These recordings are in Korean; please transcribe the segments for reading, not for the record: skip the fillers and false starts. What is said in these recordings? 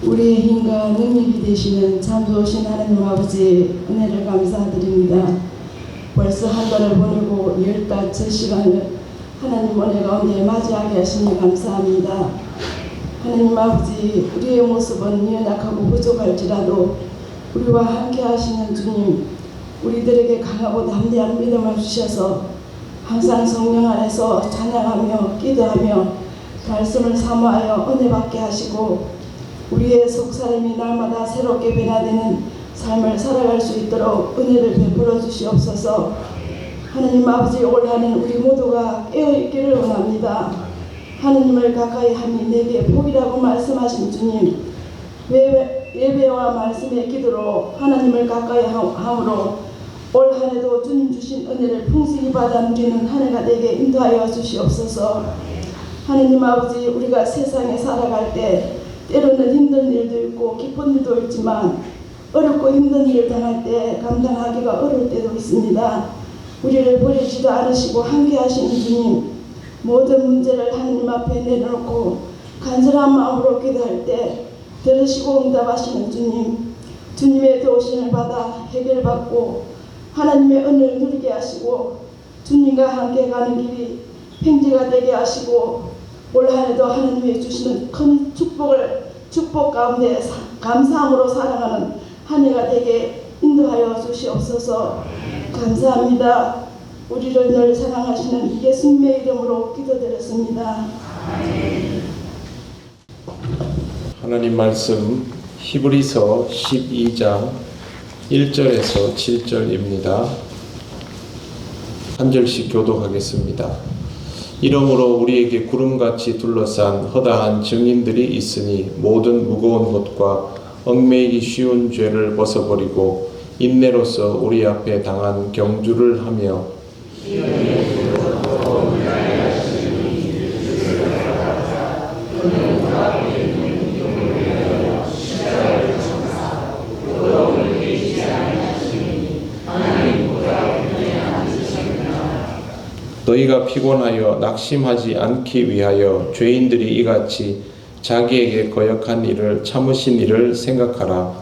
우리의 힘과 능력이 되시는 참 좋으신 하나님 아버지 은혜를 감사드립니다. 벌써 한 달을 보내고 10달 첫 시간을 하나님 은혜 가운데 맞이하게 하시니 감사합니다. 하나님 아버지, 우리의 모습은 연약하고 부족할지라도 우리와 함께 하시는 주님, 우리들에게 강하고 담대한 믿음을 주셔서 항상 성령 안에서 찬양하며 기도하며 말씀을 사모하여 은혜 받게 하시고 우리의 속사람이 날마다 새롭게 변화되는 삶을 살아갈 수 있도록 은혜를 베풀어 주시옵소서. 하나님 아버지, 올 한해 우리 모두가 깨어있기를 원합니다. 하나님을 가까이 함이 내게 복이라고 말씀하신 주님, 예배와 말씀의 기도로 하나님을 가까이 함으로 올 한해도 주님 주신 은혜를 풍성히 받아 누리는 한 해가 되게 인도하여 주시옵소서. 하나님 아버지, 우리가 세상에 살아갈 때 때로는 힘든 일도 있고 기쁜 일도 있지만 어렵고 힘든 일을 당할 때 감당하기가 어려울 때도 있습니다. 우리를 버리지도 않으시고 함께 하시는 주님, 모든 문제를 하나님 앞에 내려놓고 간절한 마음으로 기도할 때 들으시고 응답하시는 주님, 주님의 도우심을 받아 해결받고 하나님의 은혜를 누리게 하시고 주님과 함께 가는 길이 평지가 되게 하시고 올 한해도 하나님이 주시는 큰 축복 가운데 감사함으로 살아가는 한 해가 되게 인도하여 주시옵소서. 감사합니다. 우리를 늘 사랑하시는 예수님의 이름으로 기도드렸습니다. 하나님 말씀 히브리서 12장 1절에서 7절입니다. 한 절씩 교독하겠습니다. 이러므로 우리에게 구름같이 둘러싼 허다한 증인들이 있으니 모든 무거운 것과 얽매이기 쉬운 죄를 벗어버리고 인내로서 우리 앞에 당한 경주를 하며 너희가 피곤하여 낙심하지 않기 위하여 죄인들이 이같이 자기에게 거역한 일을 참으신 일을 생각하라.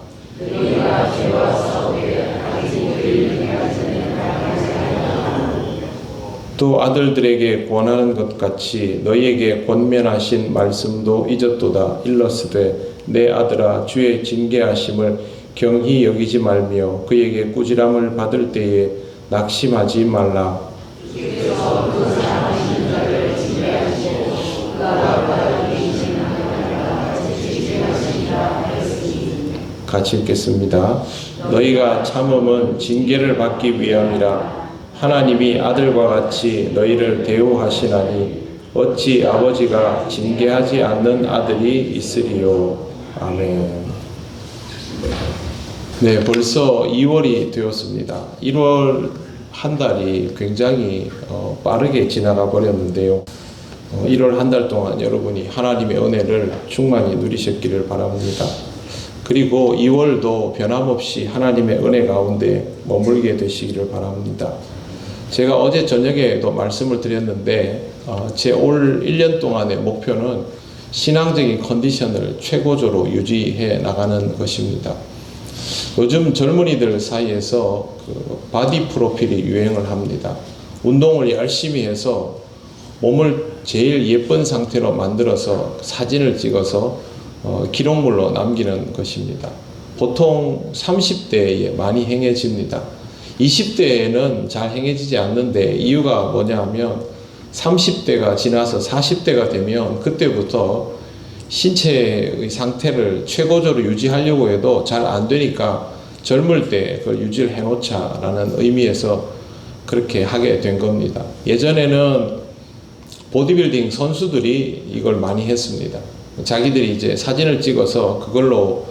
또 아들들에게 권하는 것 같이 너희에게 권면하신 말씀도 잊었도다. 일러스되 내 아들아, 주의 징계하심을 경히 여기지 말며 그에게 꾸지람을 받을 때에 낙심하지 말라. 같이 읽겠습니다. 너희가 참음은 징계를 받기 위함이라. 하나님이 아들과 같이 너희를 대우하시나니 어찌 아버지가 징계하지 않는 아들이 있으리요. 아멘. 네, 벌써 2월이 되었습니다. 1월 한 달이 굉장히 빠르게 지나가 버렸는데요. 1월 한 달 동안 여러분이 하나님의 은혜를 충만히 누리셨기를 바랍니다. 그리고 2월도 변함없이 하나님의 은혜 가운데 머물게 되시기를 바랍니다. 제가 어제 저녁에도 말씀을 드렸는데 제 올 1년 동안의 목표는 신앙적인 컨디션을 최고조로 유지해 나가는 것입니다. 요즘 젊은이들 사이에서 바디 프로필이 유행을 합니다. 운동을 열심히 해서 몸을 제일 예쁜 상태로 만들어서 사진을 찍어서 기록물로 남기는 것입니다. 보통 30대에 많이 행해집니다. 20대에는 잘 행해지지 않는데 이유가 뭐냐 하면 30대가 지나서 40대가 되면 그때부터 신체의 상태를 최고조로 유지하려고 해도 잘 안 되니까 젊을 때 그걸 유지를 해놓자라는 의미에서 그렇게 하게 된 겁니다. 예전에는 보디빌딩 선수들이 이걸 많이 했습니다. 자기들이 이제 사진을 찍어서 그걸로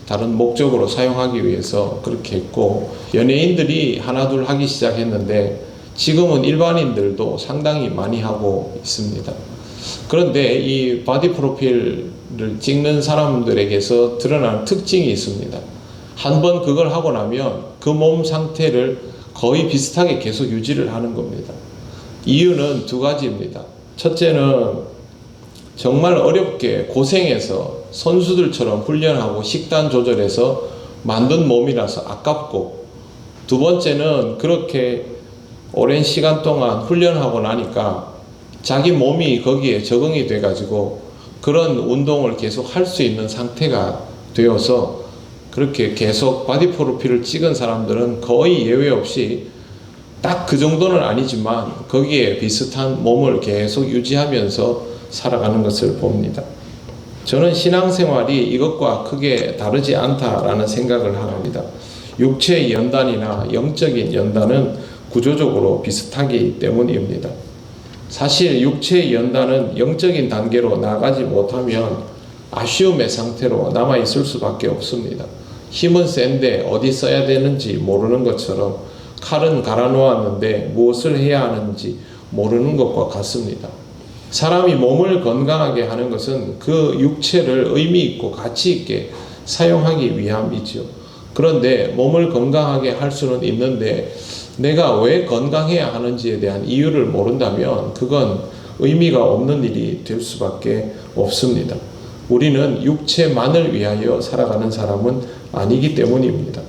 다른 목적으로 사용하기 위해서 그렇게 했고, 연예인들이 하나둘 하기 시작했는데 지금은 일반인들도 상당히 많이 하고 있습니다. 그런데 이 바디 프로필을 찍는 사람들에게서 드러나는 특징이 있습니다. 한번 그걸 하고 나면 그 몸 상태를 거의 비슷하게 계속 유지를 하는 겁니다. 이유는 두 가지입니다. 첫째는 정말 어렵게 고생해서 선수들처럼 훈련하고 식단 조절해서 만든 몸이라서 아깝고, 두 번째는 그렇게 오랜 시간 동안 훈련하고 나니까 자기 몸이 거기에 적응이 돼가지고 그런 운동을 계속 할 수 있는 상태가 되어서 그렇게 계속 바디 프로필을 찍은 사람들은 거의 예외 없이 딱 그 정도는 아니지만 거기에 비슷한 몸을 계속 유지하면서 살아가는 것을 봅니다. 저는 신앙생활이 이것과 크게 다르지 않다라는 생각을 합니다. 육체의 연단이나 영적인 연단은 구조적으로 비슷하기 때문입니다. 사실 육체의 연단은 영적인 단계로 나가지 못하면 아쉬움의 상태로 남아있을 수밖에 없습니다. 힘은 센데 어디 써야 되는지 모르는 것처럼 칼은 갈아 놓았는데 무엇을 해야 하는지 모르는 것과 같습니다. 사람이 몸을 건강하게 하는 것은 그 육체를 의미 있고 가치 있게 사용하기 위함이죠. 그런데 몸을 건강하게 할 수는 있는데 내가 왜 건강해야 하는지에 대한 이유를 모른다면 그건 의미가 없는 일이 될 수밖에 없습니다. 우리는 육체만을 위하여 살아가는 사람은 아니기 때문입니다.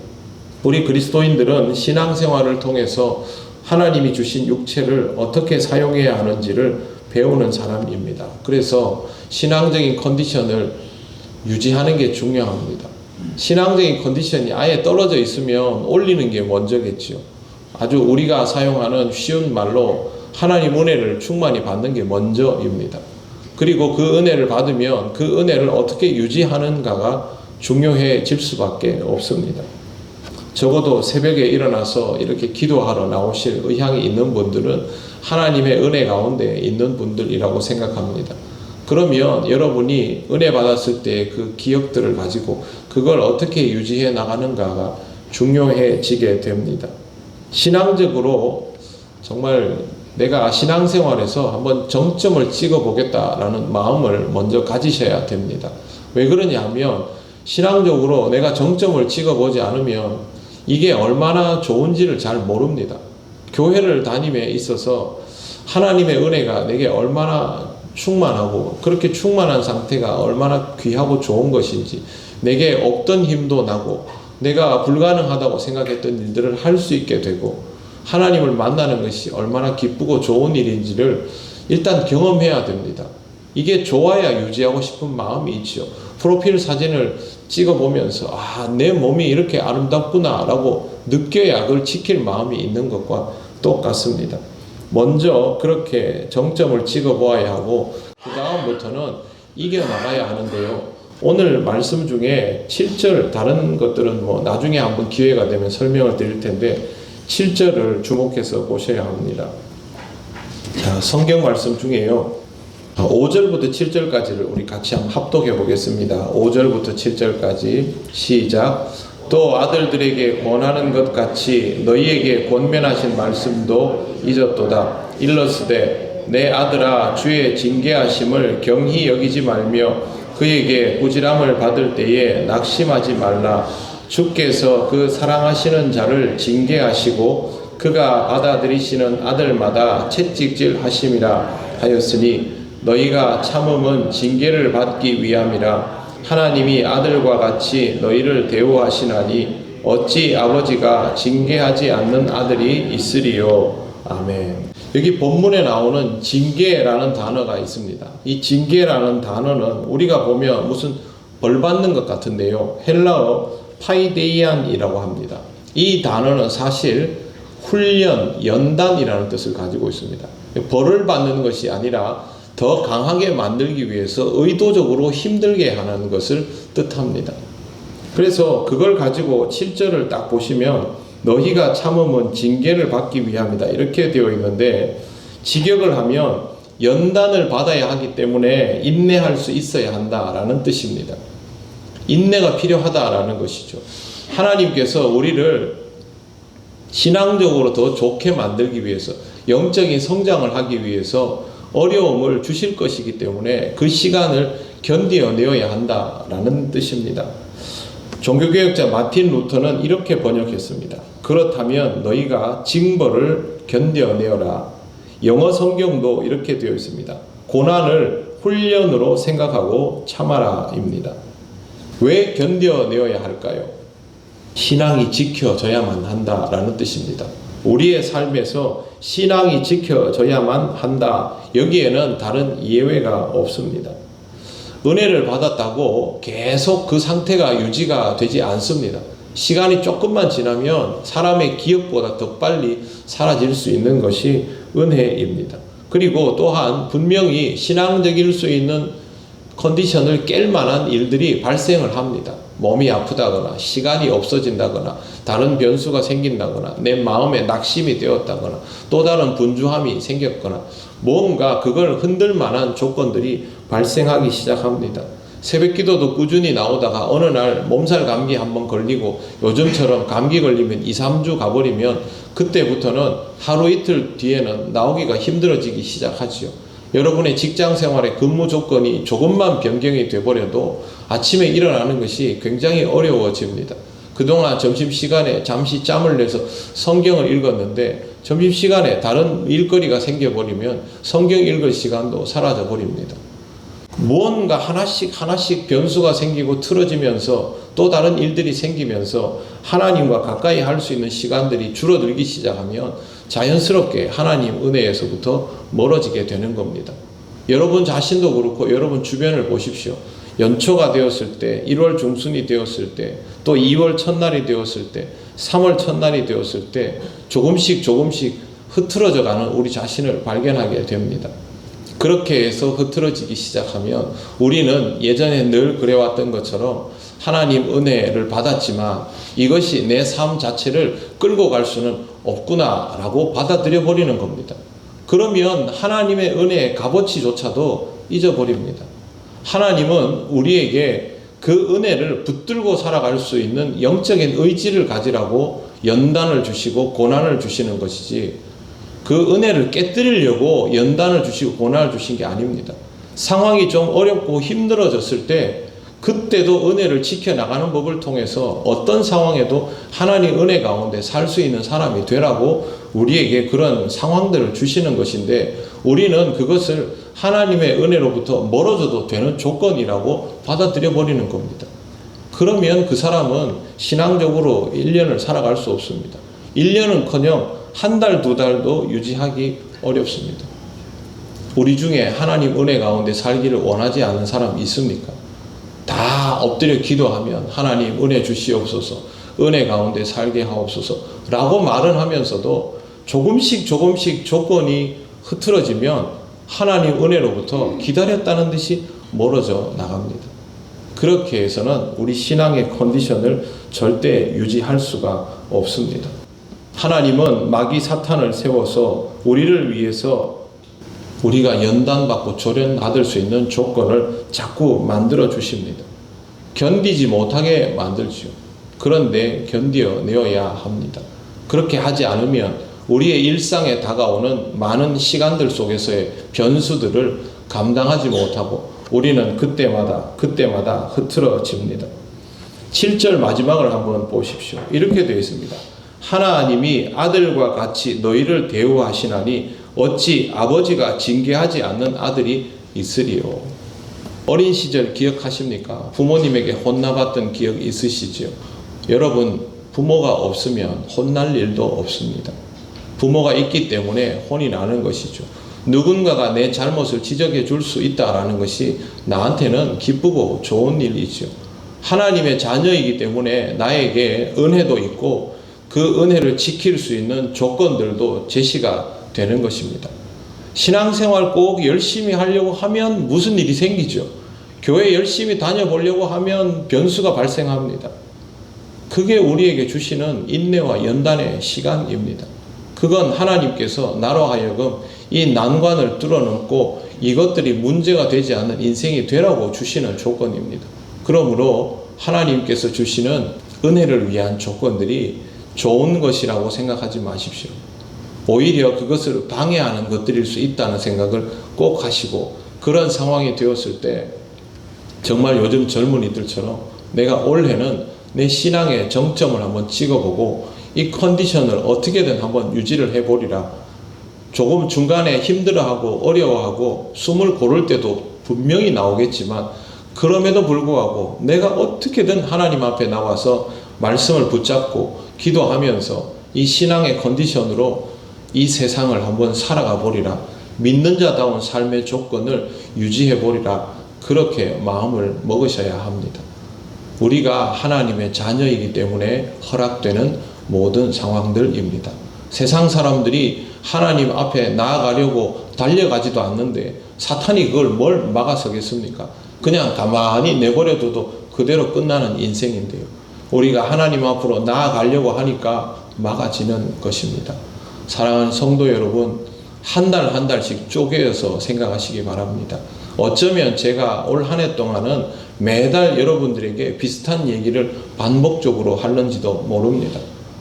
우리 그리스도인들은 신앙생활을 통해서 하나님이 주신 육체를 어떻게 사용해야 하는지를 배우는 사람입니다. 그래서 신앙적인 컨디션을 유지하는 게 중요합니다. 신앙적인 컨디션이 아예 떨어져 있으면 올리는 게 먼저겠죠. 아주 우리가 사용하는 쉬운 말로 하나님 은혜를 충만히 받는 게 먼저입니다. 그리고 그 은혜를 받으면 그 은혜를 어떻게 유지하는가가 중요해질 수밖에 없습니다. 적어도 새벽에 일어나서 이렇게 기도하러 나오실 의향이 있는 분들은 하나님의 은혜 가운데 있는 분들이라고 생각합니다. 그러면 여러분이 은혜 받았을 때 그 기억들을 가지고 그걸 어떻게 유지해 나가는가가 중요해지게 됩니다. 신앙적으로 정말 내가 신앙생활에서 한번 정점을 찍어 보겠다라는 마음을 먼저 가지셔야 됩니다. 왜 그러냐 하면 신앙적으로 내가 정점을 찍어 보지 않으면 이게 얼마나 좋은지를 잘 모릅니다. 교회를 다님에 있어서 하나님의 은혜가 내게 얼마나 충만하고 그렇게 충만한 상태가 얼마나 귀하고 좋은 것인지, 내게 없던 힘도 나고 내가 불가능하다고 생각했던 일들을 할 수 있게 되고 하나님을 만나는 것이 얼마나 기쁘고 좋은 일인지를 일단 경험해야 됩니다. 이게 좋아야 유지하고 싶은 마음이 있죠. 프로필 사진을 찍어보면서 내 몸이 이렇게 아름답구나 라고 느껴야 그걸 지킬 마음이 있는 것과 똑같습니다. 먼저 그렇게 정점을 찍어보아야 하고 그 다음부터는 이겨나가야 하는데요. 오늘 말씀 중에 7절, 다른 것들은 나중에 한번 기회가 되면 설명을 드릴 텐데 7절을 주목해서 보셔야 합니다. 자, 성경 말씀 중에요. 5절부터 7절까지를 우리 같이 한번 합독해 보겠습니다. 5절부터 7절까지 시작. 또 아들들에게 권하는 것 같이 너희에게 권면하신 말씀도 잊었도다. 일러스되 내 아들아 주의 징계하심을 경히 여기지 말며 그에게 꾸지람을 받을 때에 낙심하지 말라. 주께서 그 사랑하시는 자를 징계하시고 그가 받아들이시는 아들마다 채찍질 하심이라 하였으니 너희가 참음은 징계를 받기 위함이라. 하나님이 아들과 같이 너희를 대우하시나니 어찌 아버지가 징계하지 않는 아들이 있으리요. 아멘. 여기 본문에 나오는 징계라는 단어가 있습니다. 이 징계라는 단어는 우리가 보면 무슨 벌 받는 것 같은데요. 헬라어 파이데이안이라고 합니다. 이 단어는 사실 훈련, 연단이라는 뜻을 가지고 있습니다. 벌을 받는 것이 아니라 더 강하게 만들기 위해서 의도적으로 힘들게 하는 것을 뜻합니다. 그래서 그걸 가지고 7절을 딱 보시면 너희가 참음은 징계를 받기 위함이다 이렇게 되어 있는데, 직역을 하면 연단을 받아야 하기 때문에 인내할 수 있어야 한다라는 뜻입니다. 인내가 필요하다라는 것이죠. 하나님께서 우리를 신앙적으로 더 좋게 만들기 위해서, 영적인 성장을 하기 위해서 어려움을 주실 것이기 때문에 그 시간을 견뎌내어야 한다라는 뜻입니다. 종교개혁자 마틴 루터는 이렇게 번역했습니다. 그렇다면 너희가 징벌을 견뎌내어라. 영어 성경도 이렇게 되어 있습니다. 고난을 훈련으로 생각하고 참아라입니다. 왜 견뎌내어야 할까요? 신앙이 지켜져야만 한다라는 뜻입니다. 우리의 삶에서 신앙이 지켜져야만 한다. 여기에는 다른 예외가 없습니다. 은혜를 받았다고 계속 그 상태가 유지가 되지 않습니다. 시간이 조금만 지나면 사람의 기억보다 더 빨리 사라질 수 있는 것이 은혜입니다. 그리고 또한 분명히 신앙적일 수 있는 컨디션을 깰 만한 일들이 발생을 합니다. 몸이 아프다거나 시간이 없어진다거나 다른 변수가 생긴다거나 내 마음에 낙심이 되었다거나 또 다른 분주함이 생겼거나 뭔가 그걸 흔들 만한 조건들이 발생하기 시작합니다. 새벽기도도 꾸준히 나오다가 어느 날 몸살 감기 한번 걸리고 요즘처럼 감기 걸리면 2, 3주 가버리면 그때부터는 하루 이틀 뒤에는 나오기가 힘들어지기 시작하지요. 여러분의 직장 생활의 근무 조건이 조금만 변경이 돼버려도 아침에 일어나는 것이 굉장히 어려워집니다. 그동안 점심시간에 잠시 짬을 내서 성경을 읽었는데 점심시간에 다른 일거리가 생겨버리면 성경 읽을 시간도 사라져버립니다. 무언가 하나씩 변수가 생기고 틀어지면서 또 다른 일들이 생기면서 하나님과 가까이 할 수 있는 시간들이 줄어들기 시작하면 자연스럽게 하나님 은혜에서부터 멀어지게 되는 겁니다. 여러분 자신도 그렇고 여러분 주변을 보십시오. 연초가 되었을 때, 1월 중순이 되었을 때, 또 2월 첫날이 되었을 때, 3월 첫날이 되었을 때 조금씩 흐트러져 가는 우리 자신을 발견하게 됩니다. 그렇게 해서 흐트러지기 시작하면 우리는 예전에 늘 그래왔던 것처럼 하나님 은혜를 받았지만 이것이 내 삶 자체를 끌고 갈 수는 없구나 라고 받아들여 버리는 겁니다. 그러면 하나님의 은혜의 값어치조차도 잊어버립니다. 하나님은 우리에게 그 은혜를 붙들고 살아갈 수 있는 영적인 의지를 가지라고 연단을 주시고 고난을 주시는 것이지 그 은혜를 깨뜨리려고 연단을 주시고 고난을 주신 게 아닙니다. 상황이 좀 어렵고 힘들어졌을 때 그때도 은혜를 지켜나가는 법을 통해서 어떤 상황에도 하나님 은혜 가운데 살 수 있는 사람이 되라고 우리에게 그런 상황들을 주시는 것인데 우리는 그것을 하나님의 은혜로부터 멀어져도 되는 조건이라고 받아들여 버리는 겁니다. 그러면 그 사람은 신앙적으로 1년을 살아갈 수 없습니다. 1년은커녕 한 달, 두 달도 유지하기 어렵습니다. 우리 중에 하나님 은혜 가운데 살기를 원하지 않는 사람 있습니까? 다 엎드려 기도하면 하나님 은혜 주시옵소서, 은혜 가운데 살게 하옵소서 라고 말은 하면서도 조금씩 조건이 흐트러지면 하나님 은혜로부터 기다렸다는 듯이 멀어져 나갑니다. 그렇게 해서는 우리 신앙의 컨디션을 절대 유지할 수가 없습니다. 하나님은 마귀 사탄을 세워서 우리를 위해서 우리가 연단받고 조련받을 수 있는 조건을 자꾸 만들어 주십니다. 견디지 못하게 만들지요. 그런데 견뎌내어야 합니다. 그렇게 하지 않으면 우리의 일상에 다가오는 많은 시간들 속에서의 변수들을 감당하지 못하고 우리는 그때마다 흐트러집니다. 7절 마지막을 한번 보십시오. 이렇게 되어 있습니다. 하나님이 아들과 같이 너희를 대우하시나니 어찌 아버지가 징계하지 않는 아들이 있으리요. 어린 시절 기억하십니까? 부모님에게 혼나봤던 기억 있으시죠? 여러분 부모가 없으면 혼날 일도 없습니다. 부모가 있기 때문에 혼이 나는 것이죠. 누군가가 내 잘못을 지적해 줄 수 있다라는 것이 나한테는 기쁘고 좋은 일이죠. 하나님의 자녀이기 때문에 나에게 은혜도 있고 그 은혜를 지킬 수 있는 조건들도 제시가 되는 것입니다. 신앙생활 꼭 열심히 하려고 하면 무슨 일이 생기죠. 교회 열심히 다녀보려고 하면 변수가 발생합니다. 그게 우리에게 주시는 인내와 연단의 시간입니다. 그건 하나님께서 나로 하여금 이 난관을 뚫어넘고 이것들이 문제가 되지 않는 인생이 되라고 주시는 조건입니다. 그러므로 하나님께서 주시는 은혜를 위한 조건들이 좋은 것이라고 생각하지 마십시오. 오히려 그것을 방해하는 것들일 수 있다는 생각을 꼭 하시고 그런 상황이 되었을 때 정말 요즘 젊은이들처럼 내가 올해는 내 신앙의 정점을 한번 찍어보고 이 컨디션을 어떻게든 한번 유지를 해보리라. 조금 중간에 힘들어하고 어려워하고 숨을 고를 때도 분명히 나오겠지만 그럼에도 불구하고 내가 어떻게든 하나님 앞에 나와서 말씀을 붙잡고 기도하면서 이 신앙의 컨디션으로 이 세상을 한번 살아가 보리라. 믿는 자다운 삶의 조건을 유지해 보리라. 그렇게 마음을 먹으셔야 합니다. 우리가 하나님의 자녀이기 때문에 허락되는 모든 상황들입니다. 세상 사람들이 하나님 앞에 나아가려고 달려가지도 않는데 사탄이 그걸 뭘 막아서겠습니까? 그냥 가만히 내버려둬도 그대로 끝나는 인생인데요. 우리가 하나님 앞으로 나아가려고 하니까 막아지는 것입니다. 사랑하는 성도 여러분, 한 달 한 달씩 쪼개어서 생각하시기 바랍니다. 어쩌면 제가 올 한 해 동안은 매달 여러분들에게 비슷한 얘기를 반복적으로 하는지도 모릅니다.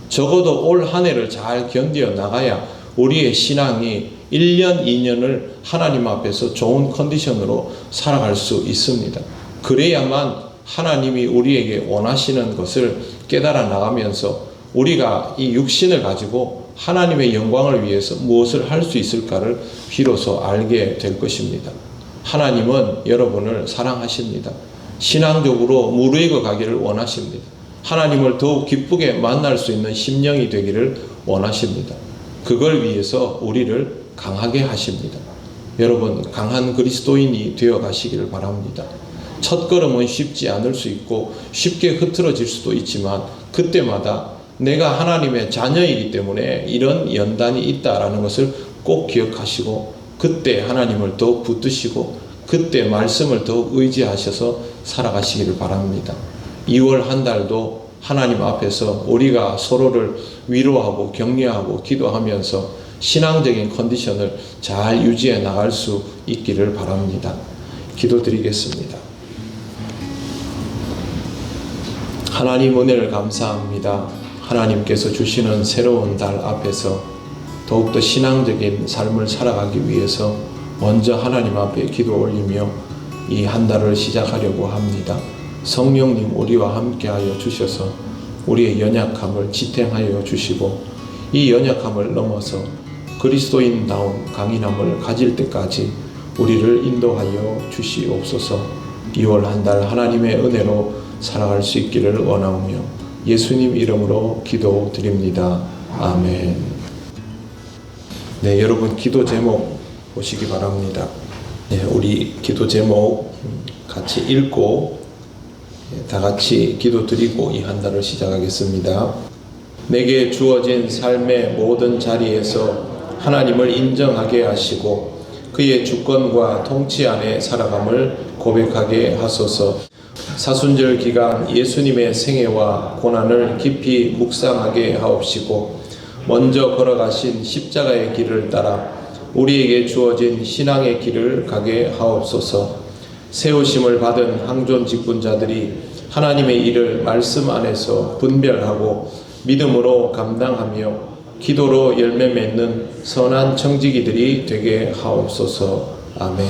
적어도 올 한 해를 잘 견디어 나가야 우리의 신앙이 1년, 2년을 하나님 앞에서 좋은 컨디션으로 살아갈 수 있습니다. 그래야만 하나님이 우리에게 원하시는 것을 깨달아 나가면서 우리가 이 육신을 가지고 하나님의 영광을 위해서 무엇을 할 수 있을까를 비로소 알게 될 것입니다. 하나님은 여러분을 사랑하십니다. 신앙적으로 무르익어 가기를 원하십니다. 하나님을 더욱 기쁘게 만날 수 있는 심령이 되기를 원하십니다. 그걸 위해서 우리를 강하게 하십니다. 여러분, 강한 그리스도인이 되어 가시기를 바랍니다. 첫 걸음은 쉽지 않을 수 있고 쉽게 흐트러질 수도 있지만 그때마다 내가 하나님의 자녀이기 때문에 이런 연단이 있다라는 것을 꼭 기억하시고 그때 하나님을 더욱 붙드시고 그때 말씀을 더욱 의지하셔서 살아가시기를 바랍니다. 2월 한 달도 하나님 앞에서 우리가 서로를 위로하고 격려하고 기도하면서 신앙적인 컨디션을 잘 유지해 나갈 수 있기를 바랍니다. 기도드리겠습니다. 하나님 은혜를 감사합니다. 하나님께서 주시는 새로운 달 앞에서 더욱더 신앙적인 삶을 살아가기 위해서 먼저 하나님 앞에 기도 올리며 이 한 달을 시작하려고 합니다. 성령님 우리와 함께하여 주셔서 우리의 연약함을 지탱하여 주시고 이 연약함을 넘어서 그리스도인다운 강인함을 가질 때까지 우리를 인도하여 주시옵소서. 2월 한 달 하나님의 은혜로 살아갈 수 있기를 원하오며 예수님 이름으로 기도드립니다. 아멘. 네, 여러분 기도 제목 보시기 바랍니다. 네, 우리 기도 제목 같이 읽고 다 같이 기도드리고 이 한 달을 시작하겠습니다. 내게 주어진 삶의 모든 자리에서 하나님을 인정하게 하시고 그의 주권과 통치 안에 살아감을 고백하게 하소서. 사순절 기간 예수님의 생애와 고난을 깊이 묵상하게 하옵시고 먼저 걸어가신 십자가의 길을 따라 우리에게 주어진 신앙의 길을 가게 하옵소서. 세우심을 받은 항존 직분자들이 하나님의 일을 말씀 안에서 분별하고 믿음으로 감당하며 기도로 열매 맺는 선한 청지기들이 되게 하옵소서. 아멘.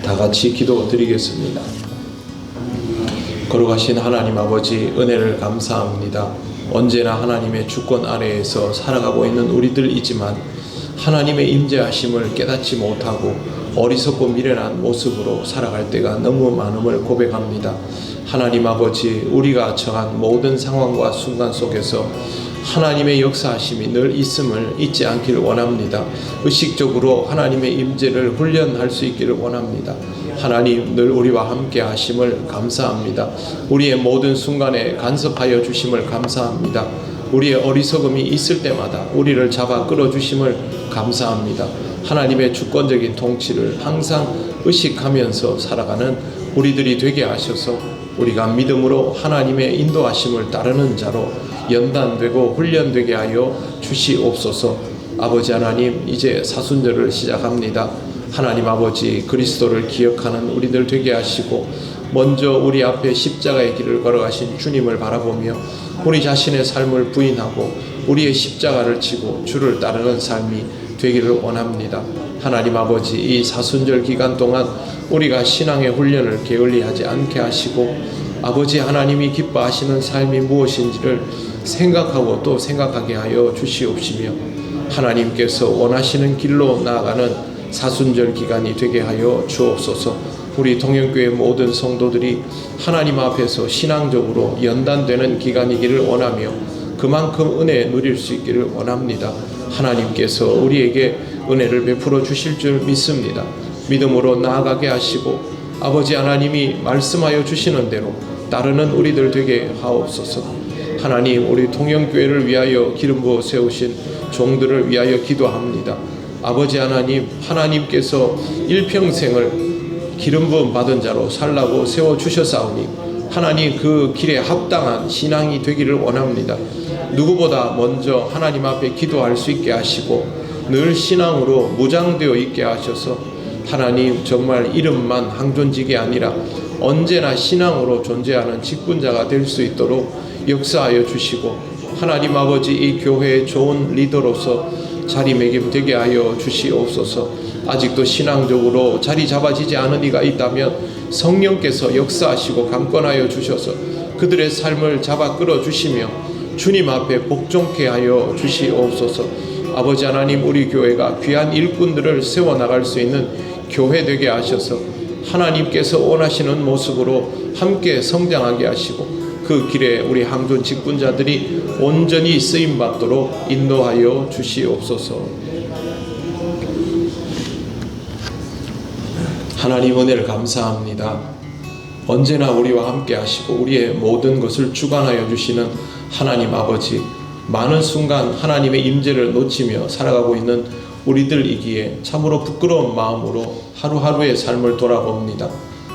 다 같이 기도드리겠습니다. 거룩하신 하나님 아버지, 은혜를 감사합니다. 언제나 하나님의 주권 아래에서 살아가고 있는 우리들이지만 하나님의 임재하심을 깨닫지 못하고 어리석고 미련한 모습으로 살아갈 때가 너무 많음을 고백합니다. 하나님 아버지, 우리가 처한 모든 상황과 순간 속에서 하나님의 역사하심이 늘 있음을 잊지 않기를 원합니다. 의식적으로 하나님의 임재를 훈련할 수 있기를 원합니다. 하나님 늘 우리와 함께 하심을 감사합니다. 우리의 모든 순간에 간섭하여 주심을 감사합니다. 우리의 어리석음이 있을 때마다 우리를 잡아 끌어주심을 감사합니다. 하나님의 주권적인 통치를 항상 의식하면서 살아가는 우리들이 되게 하셔서 우리가 믿음으로 하나님의 인도하심을 따르는 자로 연단되고 훈련되게 하여 주시옵소서. 아버지 하나님, 이제 사순절을 시작합니다. 하나님 아버지, 그리스도를 기억하는 우리들 되게 하시고 먼저 우리 앞에 십자가의 길을 걸어가신 주님을 바라보며 우리 자신의 삶을 부인하고 우리의 십자가를 지고 주를 따르는 삶이 되기를 원합니다. 하나님 아버지, 이 사순절 기간 동안 우리가 신앙의 훈련을 게을리하지 않게 하시고 아버지 하나님이 기뻐하시는 삶이 무엇인지를 생각하고 또 생각하게 하여 주시옵시며 하나님께서 원하시는 길로 나아가는 사순절 기간이 되게 하여 주옵소서. 우리 동영교회 모든 성도들이 하나님 앞에서 신앙적으로 연단되는 기간이기를 원하며 그만큼 은혜 누릴 수 있기를 원합니다. 하나님께서 우리에게 은혜를 베풀어 주실 줄 믿습니다. 믿음으로 나아가게 하시고 아버지 하나님이 말씀하여 주시는 대로 따르는 우리들 되게 하옵소서. 하나님, 우리 통영교회를 위하여 기름 부어 세우신 종들을 위하여 기도합니다. 아버지 하나님, 하나님께서 일평생을 기름 부음 받은 자로 살라고 세워주셨사오니 하나님 그 길에 합당한 신앙이 되기를 원합니다. 누구보다 먼저 하나님 앞에 기도할 수 있게 하시고 늘 신앙으로 무장되어 있게 하셔서 하나님 정말 이름만 항존직이 아니라 언제나 신앙으로 존재하는 직분자가 될 수 있도록 역사하여 주시고 하나님 아버지 이 교회의 좋은 리더로서 자리매김되게 하여 주시옵소서. 아직도 신앙적으로 자리 잡아지지 않은 이가 있다면 성령께서 역사하시고 강권하여 주셔서 그들의 삶을 잡아 끌어주시며 주님 앞에 복종케 하여 주시옵소서. 아버지 하나님, 우리 교회가 귀한 일꾼들을 세워나갈 수 있는 교회 되게 하셔서 하나님께서 원하시는 모습으로 함께 성장하게 하시고 그 길에 우리 항존 직분자들이 온전히 쓰임받도록 인도하여 주시옵소서. 하나님 은혜를 감사합니다. 언제나 우리와 함께 하시고 우리의 모든 것을 주관하여 주시는 하나님 아버지, 많은 순간 하나님의 임재를 놓치며 살아가고 있는 우리들이기에 참으로 부끄러운 마음으로 하루하루의 삶을 돌아봅니다.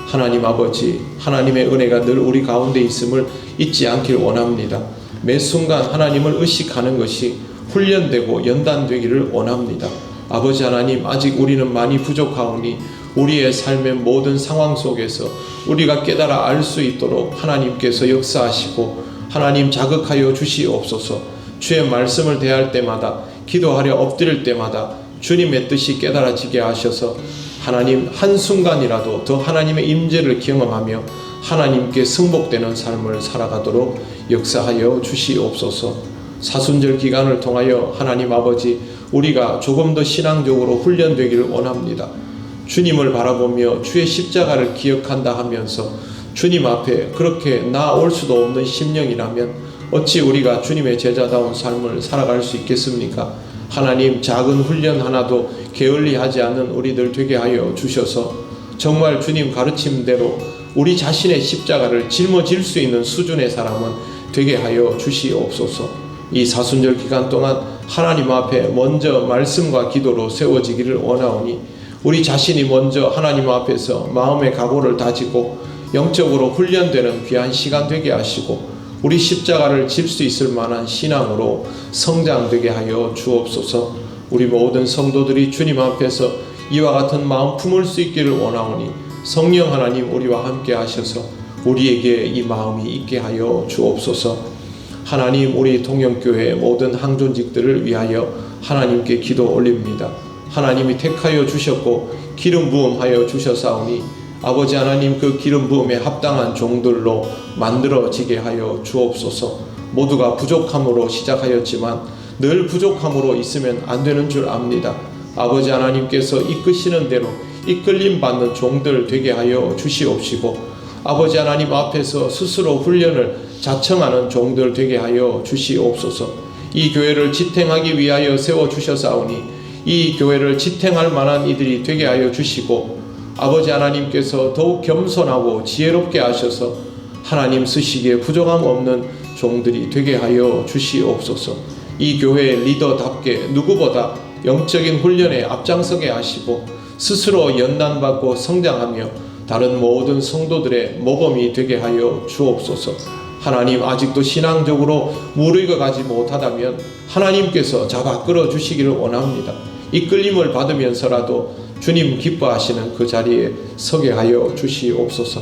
하나님 아버지, 하나님의 은혜가 늘 우리 가운데 있음을 잊지 않길 원합니다. 매 순간 하나님을 의식하는 것이 훈련되고 연단되기를 원합니다. 아버지 하나님, 아직 우리는 많이 부족하오니 우리의 삶의 모든 상황 속에서 우리가 깨달아 알 수 있도록 하나님께서 역사하시고 하나님 자극하여 주시옵소서. 주의 말씀을 대할 때마다, 기도하려 엎드릴 때마다 주님의 뜻이 깨달아지게 하셔서 하나님 한순간이라도 더 하나님의 임재를 경험하며 하나님께 승복되는 삶을 살아가도록 역사하여 주시옵소서. 사순절 기간을 통하여 하나님 아버지, 우리가 조금 더 신앙적으로 훈련되기를 원합니다. 주님을 바라보며 주의 십자가를 기억한다 하면서 주님 앞에 그렇게 나아올 수도 없는 심령이라면 어찌 우리가 주님의 제자다운 삶을 살아갈 수 있겠습니까? 하나님, 작은 훈련 하나도 게을리하지 않는 우리들 되게 하여 주셔서 정말 주님 가르침대로 우리 자신의 십자가를 짊어질 수 있는 수준의 사람은 되게 하여 주시옵소서. 이 사순절 기간 동안 하나님 앞에 먼저 말씀과 기도로 세워지기를 원하오니 우리 자신이 먼저 하나님 앞에서 마음의 각오를 다지고 영적으로 훈련되는 귀한 시간 되게 하시고 우리 십자가를 질 수 있을 만한 신앙으로 성장되게 하여 주옵소서. 우리 모든 성도들이 주님 앞에서 이와 같은 마음 품을 수 있기를 원하오니 성령 하나님 우리와 함께 하셔서 우리에게 이 마음이 있게 하여 주옵소서. 하나님, 우리 통영교회 모든 항존직들을 위하여 하나님께 기도 올립니다. 하나님이 택하여 주셨고 기름 부음하여 주셨사오니 아버지 하나님, 그 기름 부음에 합당한 종들로 만들어지게 하여 주옵소서. 모두가 부족함으로 시작하였지만 늘 부족함으로 있으면 안 되는 줄 압니다. 아버지 하나님께서 이끄시는 대로 이끌림 받는 종들 되게 하여 주시옵시고 아버지 하나님 앞에서 스스로 훈련을 자청하는 종들 되게 하여 주시옵소서. 이 교회를 지탱하기 위하여 세워주셨사오니 이 교회를 지탱할 만한 이들이 되게 하여 주시고 아버지 하나님께서 더욱 겸손하고 지혜롭게 하셔서 하나님 쓰시기에 부족함 없는 종들이 되게 하여 주시옵소서. 이 교회의 리더답게 누구보다 영적인 훈련에 앞장서게 하시고 스스로 연단받고 성장하며 다른 모든 성도들의 모범이 되게 하여 주옵소서. 하나님, 아직도 신앙적으로 무르익어가지 못하다면 하나님께서 잡아 끌어주시기를 원합니다. 이끌림을 받으면서라도 주님 기뻐하시는 그 자리에 서게 하여 주시옵소서.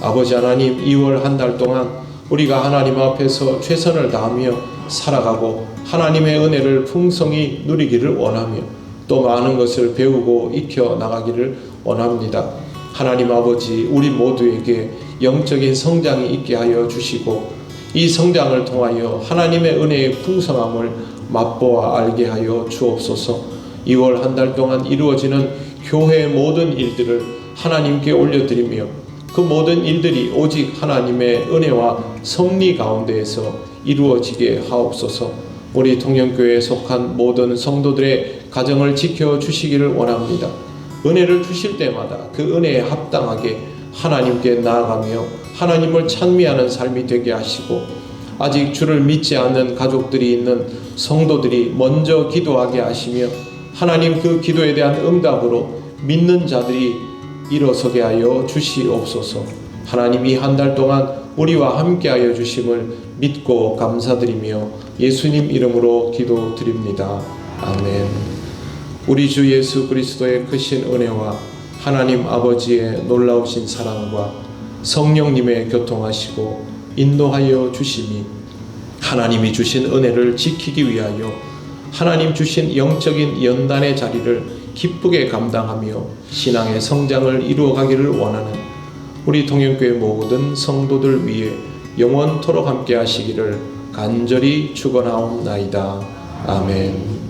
아버지 하나님, 2월 한 달 동안 우리가 하나님 앞에서 최선을 다하며 살아가고 하나님의 은혜를 풍성히 누리기를 원하며 또 많은 것을 배우고 익혀 나가기를 원합니다. 하나님 아버지, 우리 모두에게 영적인 성장이 있게 하여 주시고 이 성장을 통하여 하나님의 은혜의 풍성함을 맛보아 알게 하여 주옵소서. 2월 한 달 동안 이루어지는 교회의 모든 일들을 하나님께 올려드리며 그 모든 일들이 오직 하나님의 은혜와 섭리 가운데에서 이루어지게 하옵소서. 우리 통영교회에 속한 모든 성도들의 가정을 지켜주시기를 원합니다. 은혜를 주실 때마다 그 은혜에 합당하게 하나님께 나아가며 하나님을 찬미하는 삶이 되게 하시고, 아직 주를 믿지 않는 가족들이 있는 성도들이 먼저 기도하게 하시며 하나님 그 기도에 대한 응답으로 믿는 자들이 일어서게 하여 주시옵소서. 하나님이 한 달 동안 우리와 함께하여 주심을 믿고 감사드리며 예수님 이름으로 기도드립니다. 아멘. 우리 주 예수 그리스도의 크신 은혜와 하나님 아버지의 놀라우신 사랑과 성령님의 교통하시고 인도하여 주심이 하나님이 주신 은혜를 지키기 위하여 하나님 주신 영적인 연단의 자리를 기쁘게 감당하며 신앙의 성장을 이루어가기를 원하는 우리 통영교회 모든 성도들 위해 영원토록 함께 하시기를 간절히 축원하옵나이다. 아멘.